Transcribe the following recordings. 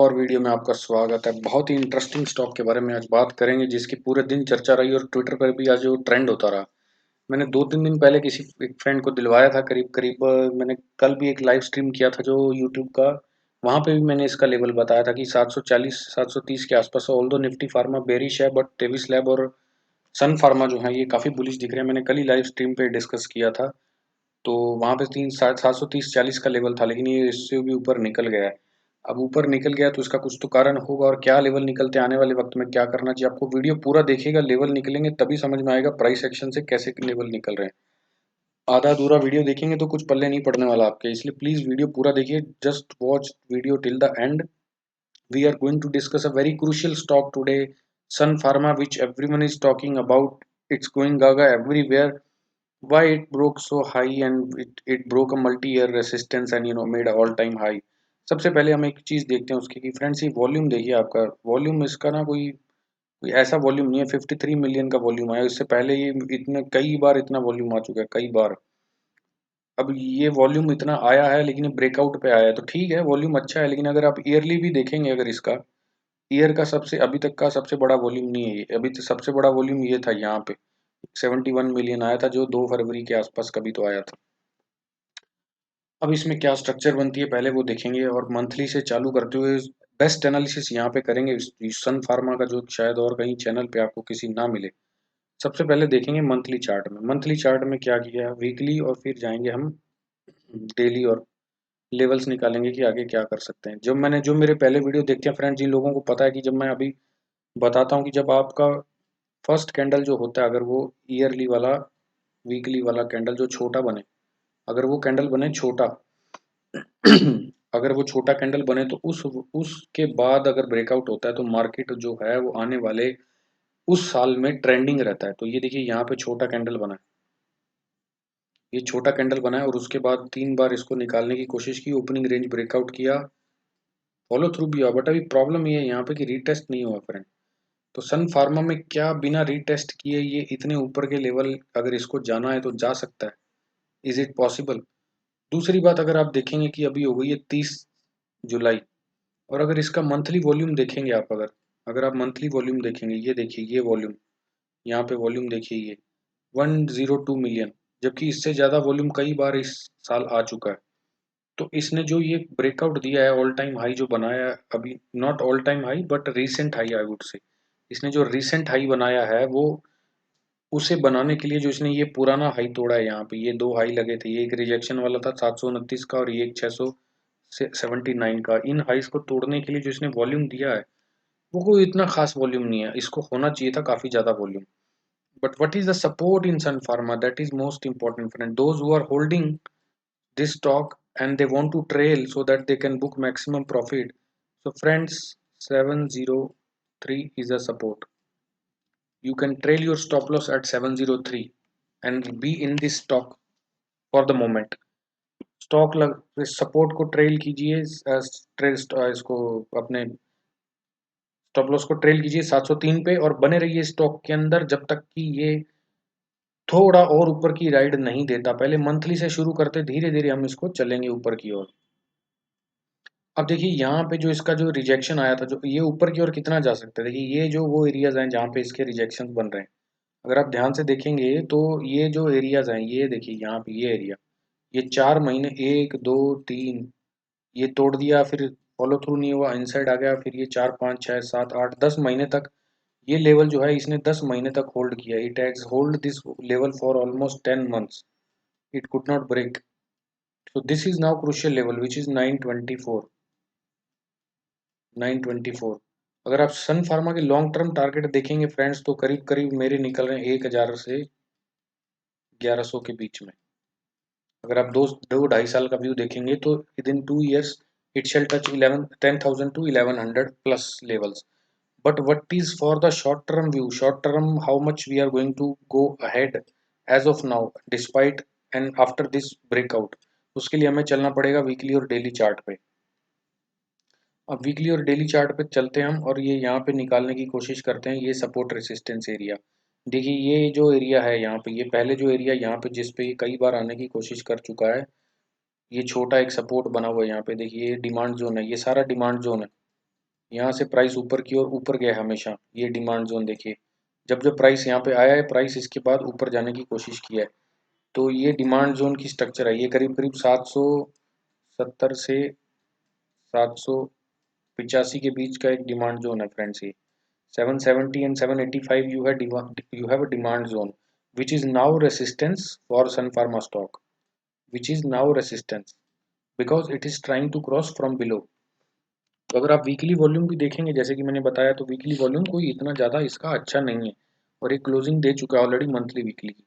और वीडियो में आपका स्वागत है। बहुत ही इंटरेस्टिंग स्टॉक के बारे में आज बात करेंगे जिसकी पूरे दिन चर्चा रही और ट्विटर पर भी आज वो ट्रेंड होता रहा। मैंने 2-3 दिन पहले किसी एक फ्रेंड को दिलवाया था करीब-करीब मैंने कल भी एक लाइव स्ट्रीम किया था जो यूट्यूब का, वहाँ पे भी मैंने इसका लेवल बताया था कि 740 730 के आसपास है। ऑल्दो निफ्टी फार्मा बेयरिश है बट तेविस लैब और सन फार्मा जो है ये काफ़ी बुलिश दिख रहे हैं। मैंने कल ही लाइव स्ट्रीम पे डिस्कस किया था। तो वहाँ पे 730-40 का लेवल था, लेकिन ये इससे भी ऊपर निकल गया है। अब ऊपर निकल गया तो इसका कुछ तो कारण होगा और क्या लेवल निकलते आने वाले वक्त में क्या करना चाहिए। आपको वीडियो पूरा देखिएगा, लेवल निकलेंगे तभी समझ में आएगा प्राइस एक्शन से कैसे लेवल निकल रहे हैं। आधा अधूरा वीडियो देखेंगे तो कुछ पल्ले नहीं पड़ने वाला आपके, इसलिए प्लीज वीडियो पूरा देखिए। Just watch video till the end. We are going to discuss a very crucial stock today, Sun Pharma, which everyone is talking about. It's going gaga everywhere. Why it broke so high and it broke a multi-year resistance and made a all-time high. सबसे पहले हम एक चीज देखते हैं उसकी कि friends ये वॉल्यूम देखिए। आपका वॉल्यूम इसका ना कोई ऐसा वॉल्यूम नहीं है। 53 मिलियन का वॉल्यूम आया, इससे पहले ये इतने कई बार इतना वॉल्यूम आ चुका है, कई बार। अब ये वॉल्यूम इतना आया है लेकिन ब्रेकआउट पे आया है तो ठीक है, वॉल्यूम अच्छा है। लेकिन अगर आप ईयरली भी देखेंगे, अगर इसका ईयर का सबसे अभी तक का सबसे बड़ा वॉल्यूम नहीं है ये। अभी तो सबसे बड़ा वॉल्यूम ये था यहाँ पे 71 मिलियन आया था जो 2 फरवरी के आसपास कभी तो आया था। अब इसमें क्या स्ट्रक्चर बनती है पहले वो देखेंगे और मंथली से चालू करते हुए बेस्ट एनालिसिस यहाँ पे करेंगे सन फार्मा का, जो शायद और कहीं चैनल पे आपको किसी ना मिले। सबसे पहले देखेंगे मंथली चार्ट में। मंथली चार्ट में क्या किया है, वीकली, और फिर जाएंगे हम डेली और लेवल्स निकालेंगे कि आगे क्या कर सकते हैं। जो मेरे पहले वीडियो देखते हैं फ्रेंड, जिन लोगों को पता है कि जब मैं अभी बताता हूँ कि जब आपका फर्स्ट कैंडल जो होता है, अगर वो ईयरली वाला वीकली वाला कैंडल जो छोटा बने, अगर वो कैंडल बने छोटा अगर वो छोटा कैंडल बने तो उसके बाद अगर ब्रेकआउट होता है तो मार्केट जो है वो आने वाले उस साल में ट्रेंडिंग रहता है। तो ये देखिए यहाँ पे छोटा कैंडल बना है, ये छोटा कैंडल बना है और उसके बाद 3 बार इसको निकालने की कोशिश की, ओपनिंग रेंज ब्रेकआउट किया, फॉलो थ्रू भी हुआ। बट अभी प्रॉब्लम ये है यहाँ पे कि रीटेस्ट नहीं हुआ फ्रेंड। तो सन फार्मा में क्या बिना रीटेस्ट किए ये इतने ऊपर के लेवल अगर इसको जाना है तो जा सकता है? Is it possible? दूसरी बात, अगर आप देखेंगे कि अभी हो गई है 30 जुलाई, और अगर इसका मंथली वॉल्यूम देखेंगे आप, अगर आप मंथली वॉल्यूम देखेंगे, ये देखिए ये वॉल्यूम, यहाँ पे वॉल्यूम देखिए ये 102 मिलियन, जबकि इससे ज़्यादा वॉल्यूम कई बार इस साल आ चुका है। तो इसने जो ये ब्रेकआउट दिया है, ऑल टाइम हाई जो बनाया है अभी, not all time high but recent high I would say, इसने जो रीसेंट हाई बनाया है वो उसे बनाने के लिए जो इसने ये पुराना हाई तोड़ा है, यहाँ पे ये 2 हाई लगे थे, ये एक रिजेक्शन वाला था 729 का और ये एक 679 का। इन हाइस को तोड़ने के लिए जो इसने वॉल्यूम दिया है वो कोई इतना खास वॉल्यूम नहीं है, इसको होना चाहिए था काफी ज्यादा volume. But what is the support in Sun Pharma, that is most important friend. Those who are holding this stock and they want to trail so that they can book maximum profit. So friends, 703 is a support. You can trail your stop loss at 703 and be in this stock for the moment. Stock लग support को trail कीजिए, trail इसको अपने stop loss को trail कीजिए 703 पे और बने रहिए स्टॉक के अंदर जब तक कि ये थोड़ा और ऊपर की राइड नहीं देता। पहले मंथली से शुरू करते, धीरे धीरे हम इसको चलेंगे ऊपर की ओर। अब देखिए यहाँ पे जो इसका जो रिजेक्शन आया था, जो ये ऊपर की ओर कितना जा सकता है, देखिए ये जो वो एरियाज हैं जहाँ पे इसके रिजेक्शन बन रहे हैं, अगर आप ध्यान से देखेंगे तो ये जो एरियाज हैं, ये देखिए यहाँ पे ये एरिया, ये 4 महीने, 1 2 3, ये तोड़ दिया, फिर फॉलो थ्रू नहीं हुआ, इनसाइड आ गया, फिर ये 4 5 6 7 8 10 महीने तक ये लेवल जो है इसने 10 महीने तक होल्ड किया। It has hold this level for almost 10 months, it could not break. So this is now crucial level which is 924, 924। अगर आप सन फार्मा के लॉन्ग टर्म टारगेट देखेंगे फ्रेंड्स तो करीब करीब मेरे निकल रहे हैं 1000 से 1100 के बीच में। अगर आप दो दो ढाई साल का व्यू देखेंगे तो within 2 years it shall touch 10,000 to 1100 plus levels. But what is for the short term view, short term how much we are going to go ahead as of now despite and after this breakout, उसके लिए हमें चलना पड़ेगा weekly और daily chart पे। अब weekly और daily chart पे चलते हैं हम और ये यहाँ पे निकालने की कोशिश करते हैं ये सपोर्ट रेसिस्टेंस एरिया। देखिए ये जो एरिया है यहाँ पे, ये पहले जो एरिया यहाँ पे जिस पे ये कई बार आने की कोशिश कर चुका है, ये छोटा एक सपोर्ट बना हुआ है यहाँ पे। देखिए ये डिमांड जोन है, ये सारा डिमांड जोन है। यहाँ से प्राइस ऊपर की ओर ऊपर गया हमेशा, ये डिमांड जोन देखिए। जब जब प्राइस यहाँ पे आया है, प्राइस इसके बाद ऊपर जाने की कोशिश किया है। तो ये डिमांड जोन की स्ट्रक्चर है, ये करीब करीब 770 से 785 के बीच का एक डिमांड जोन है फ्रेंड्स। ये 770 and 785 you have a demand zone which is now resistance for Sun Pharma stock, which is now resistance because it is trying to cross from below. तो अगर आप वीकली वॉल्यूम भी देखेंगे, जैसे कि मैंने बताया, तो वीकली वॉल्यूम कोई इतना ज़्यादा इसका अच्छा नहीं है, और एक क्लोजिंग दे चुका है ऑलरेडी मंथली वीकली की।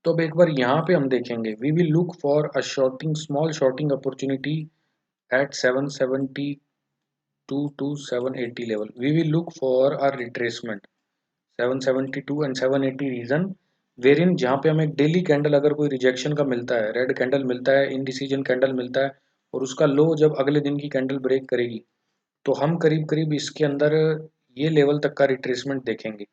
तो अब एक बार यहाँ पे हम देखेंगे, we will look for a shorting small shorting opportunity at 772 to 780 level. We will look for a retracement 772 and 780 reason, वेरियन जहाँ पे हमें डेली कैंडल अगर कोई रिजेक्शन का मिलता है, रेड कैंडल मिलता है, इनडिसीजन कैंडल मिलता है, और उसका लो जब अगले दिन की कैंडल ब्रेक करेगी, तो हम करीब करीब इसके अंदर ये लेवल तक का रिट्रेसमेंट देखेंगे।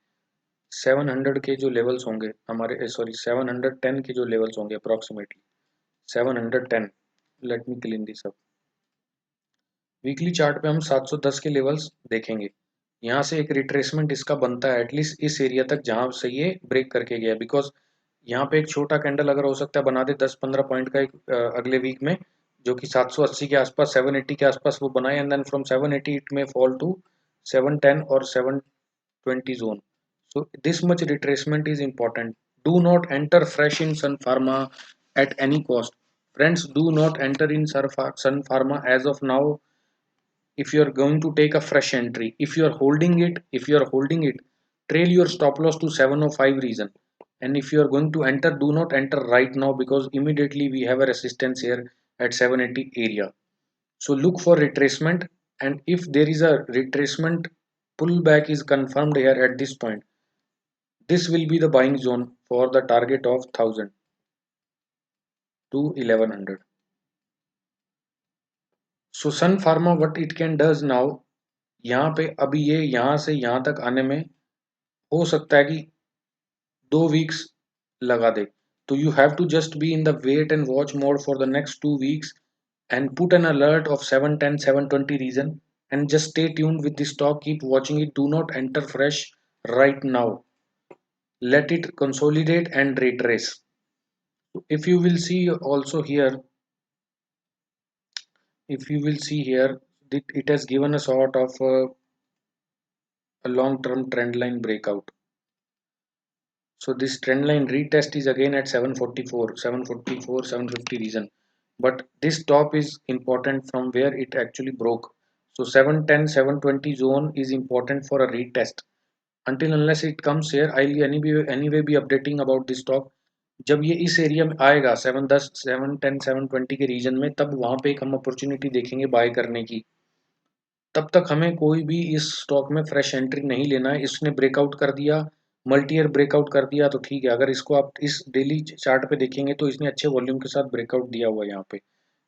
700 के जो लेवल्स होंगे हमारे, सॉरी 710 के जो लेवल्स होंगे approximately 710। Let me clean this up. Weekly chart पे हम 710 के लेवल्स देखेंगे। यहाँ से एक रिट्रेसमेंट इसका बनता है एटलीस्ट इस एरिया तक जहाँ से ये ब्रेक करके गया, बिकॉज यहाँ पे एक छोटा कैंडल अगर हो सकता है बना दे 10-15 पॉइंट का एक अगले वीक में, जो कि 780 के आसपास 780 के आसपास वो बनाए, एंड देन फ्रॉम 780 इट में फॉल टू 710 और 720 zone. So this much retracement is important. Do not enter fresh in Sun Pharma at any cost. Friends, do not enter in Sun Pharma as of now. If you are going to take a fresh entry, if you are holding it, trail your stop loss to 705 reason. And if you are going to enter, do not enter right now, because immediately we have a resistance here at 780 area. So look for retracement, and if there is a retracement pullback is confirmed here at this point, this will be the buying zone for the target of 1000 to 1100. So Sun Pharma, what it can does now, यहाँ पे अभी ये यहाँ से यहाँ तक आने में हो सकता है कि 2 वीक्स लगा दे। तो you have to just be in the wait and watch mode for the next 2 weeks and put an alert of 710 720 reason, and just stay tuned with the stock, keep watching it, do not enter fresh right now, let it consolidate and retrace. If you will see also here, if you will see here, it has given a sort of a long term trend line breakout. So this trend line retest is again at 744, 744, 750 reason. But this top is important from where it actually broke. So 710, 720 zone is important for a retest. Until unless it comes here, I'll anyway be updating about this stock. जब ये इस area में आएगा 710, 710, 720 के reason में, तब वहां पे एक हम अपॉर्चुनिटी देखेंगे बाय करने की। तब तक हमें कोई भी इस स्टॉक में फ्रेश एंट्री नहीं लेना है। इसने ब्रेकआउट कर दिया, मल्टी ईयर ब्रेकआउट कर दिया तो ठीक है। अगर इसको आप इस डेली चार्ट पे देखेंगे तो इसने अच्छे वॉल्यूम के साथ ब्रेकआउट दिया हुआ है। यहाँ पे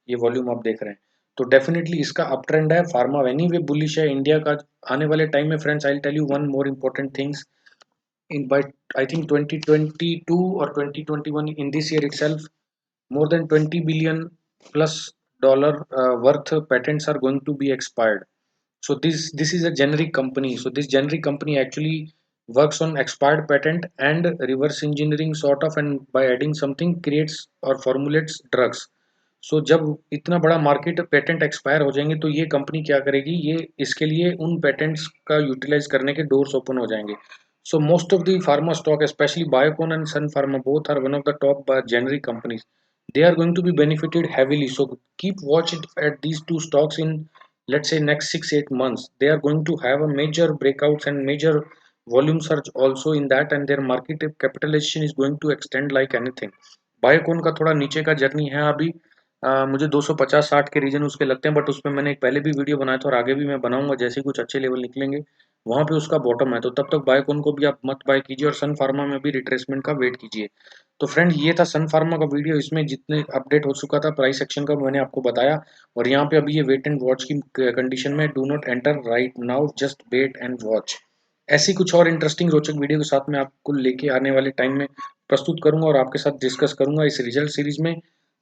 ये वॉल्यूम आप देख रहे हैं, तो डेफिनेटली इसका अप ट्रेंड है। फार्मा एनीवे बुलिश है इंडिया का आने वाले टाइम में। Friends, I tell you one more important things in by I think 2022 or 2021, in this year itself, more than 20 billion plus dollar worth patents are going to be expired. So this is a generic company. So this generic company actually works on expired patent and reverse engineering sort of, and by adding something creates or formulates drugs. सो जब इतना बड़ा market patent expire हो जाएंगे तो ये company क्या करेगी, ये इसके लिए उन पेटेंट्स का यूटिलाइज करने के डोर्स ओपन हो जाएंगे। So most of the pharma stock, specially Biocon and Sun Pharma, both are one of the top generic companies, they are going to be benefited heavily. So keep watch it at these two stocks in, let's say, next 6-8 months. They are going to have a major breakouts and major volume surge also in that, and their market capitalization is going to extend like anything. Biocon का थोड़ा नीचे का journey है अभी। मुझे 250-60 के reason उसके लगते हैं, बट उसमें मैंने एक पहले भी वीडियो बनाया था और आगे भी मैं बनाऊंगा। जैसे ही कुछ अच्छे लेवल निकलेंगे वहां पे उसका बॉटम है, तो तब तक बायोकॉन को भी आप मत बाय कीजिए, और सन फार्मा में भी रिट्रेसमेंट का वेट कीजिए। तो फ्रेंड, ये था सन फार्मा का वीडियो। इसमें जितने अपडेट हो चुका था प्राइस एक्शन का मैंने आपको बताया, और यहाँ पे अभी ये वेट एंड वॉच की कंडीशन में, do not enter right now, just wait and watch. ऐसी कुछ और इंटरेस्टिंग रोचक वीडियो के साथ मैं आपको लेके आने वाले टाइम में प्रस्तुत करूंगा और आपके साथ डिस्कस करूंगा इस रिजल्ट सीरीज में।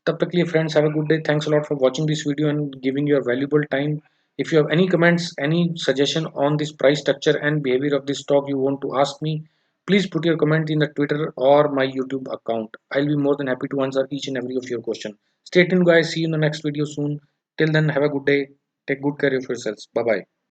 तब तक के लिए friends, have a good day, thanks a lot for watching this video and giving your valuable time. If you have any comments, any suggestion on this price structure and behavior of this stock you want to ask me, please put your comment in the Twitter or my YouTube account. I'll be more than happy to answer each and every of your question. Stay tuned guys. See you in the next video soon. Till then, have a good day. Take good care of yourselves. Bye bye.